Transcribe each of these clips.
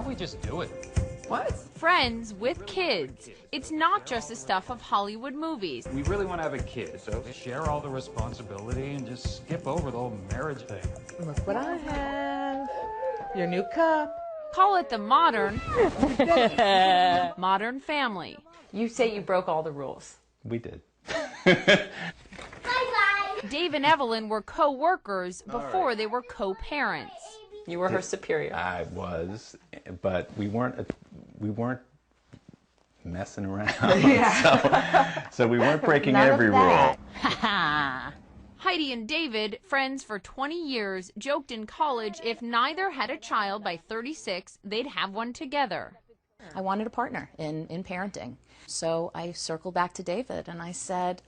we just do it? What? Friends with kids. It's not just the stuff of Hollywood movies. We really want to have a kid, so share all the responsibility and just skip over the whole marriage thing. Look what I have. Your new cup. Call it the modern family. You say you broke all the rules. We did. Dave and Evelyn were co-workers before they were co-parents. You were her superior. I was, but we weren't messing around. So we weren't breaking every rule. Heidi and David, friends for 20 years, joked in college if neither had a child by 36, they'd have one together. I wanted a partner in parenting. So I circled back to David and I said,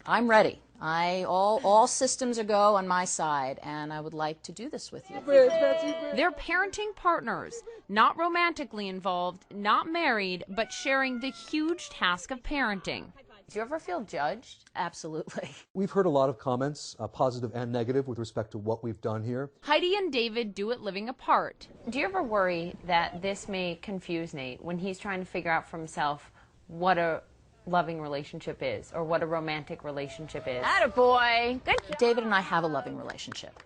I'm ready. All systems are go on my side, and I would like to do this with you. They're parenting partners, not romantically involved, not married, but sharing the huge task of parenting. Do you ever feel judged? Absolutely. We've heard a lot of comments, positive and negative, with respect to what we've done here. Heidi and David do it living apart. Do you ever worry that this may confuse Nate when he's trying to figure out for himself what a loving relationship is, or what a romantic relationship is? Attaboy. Good. David and I have a loving relationship.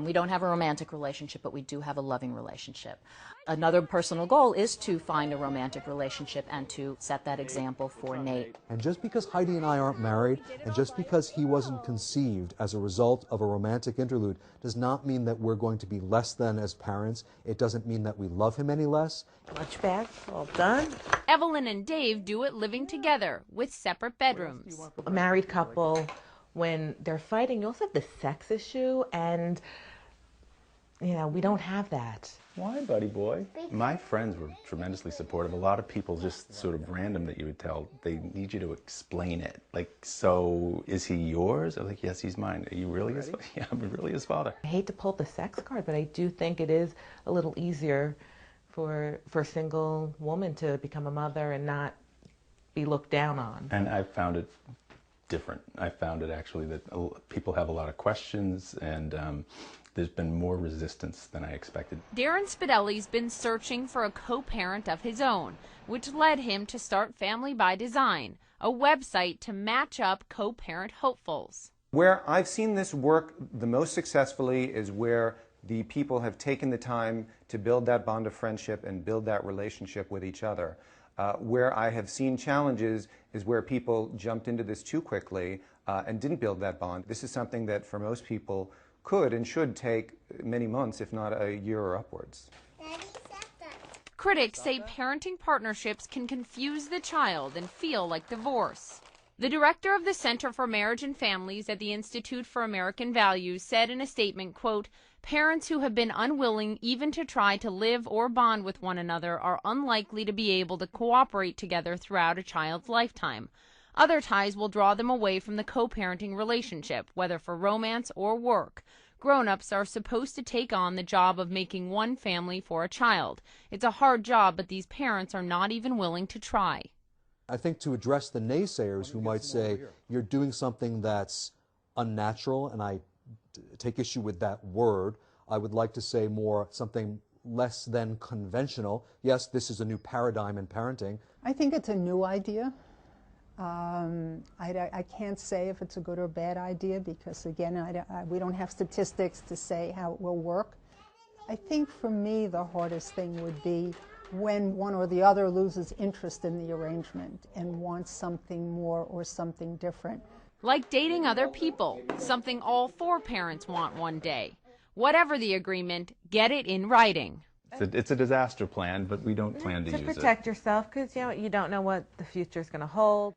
We don't have a romantic relationship, but we do have a loving relationship. Another personal goal is to find a romantic relationship and to set that example for Nate. And just because Heidi and I aren't married, and just because he wasn't conceived as a result of a romantic interlude, does not mean that we're going to be less than as parents. It doesn't mean that we love him any less. Lunch bag, all done. Evelyn and Dave do it living together with separate bedrooms. A married couple, when they're fighting, you also have the sex issue, and we don't have that. Why, buddy boy? My friends were tremendously supportive. A lot of people just sort of random that you would tell, they need you to explain it. Like, so is he yours? I was like, yes, he's mine. Are you really his father? Yeah, I'm really his father. I hate to pull the sex card, but I do think it is a little easier for a single woman to become a mother and not be looked down on. And I found it different. I found it actually that people have a lot of questions, and there's been more resistance than I expected. Darren Spidelli's been searching for a co-parent of his own, which led him to start Family by Design, a website to match up co-parent hopefuls. Where I've seen this work the most successfully is where the people have taken the time to build that bond of friendship and build that relationship with each other. Where I have seen challenges is where people jumped into this too quickly and didn't build that bond. This is something that for most people could and should take many months, if not a year or upwards. Critics say parenting partnerships can confuse the child and feel like divorce. The director of the Center for Marriage and Families at the Institute for American Values said in a statement, quote, "Parents who have been unwilling even to try to live or bond with one another are unlikely to be able to cooperate together throughout a child's lifetime. Other ties will draw them away from the co-parenting relationship, whether for romance or work. Grown-ups are supposed to take on the job of making one family for a child. It's a hard job, but these parents are not even willing to try." I think to address the naysayers who might say you're doing something that's unnatural, and I take issue with that word, I would like to say more something less than conventional. Yes, this is a new paradigm in parenting. I think it's a new idea. I can't say if it's a good or bad idea because, again, we don't have statistics to say how it will work. I think for me the hardest thing would be when one or the other loses interest in the arrangement and wants something more or something different. Like dating other people, something all four parents want one day. Whatever the agreement, get it in writing. It's a disaster plan, but we don't plan to use it. To protect yourself, because you don't know what the future is going to hold.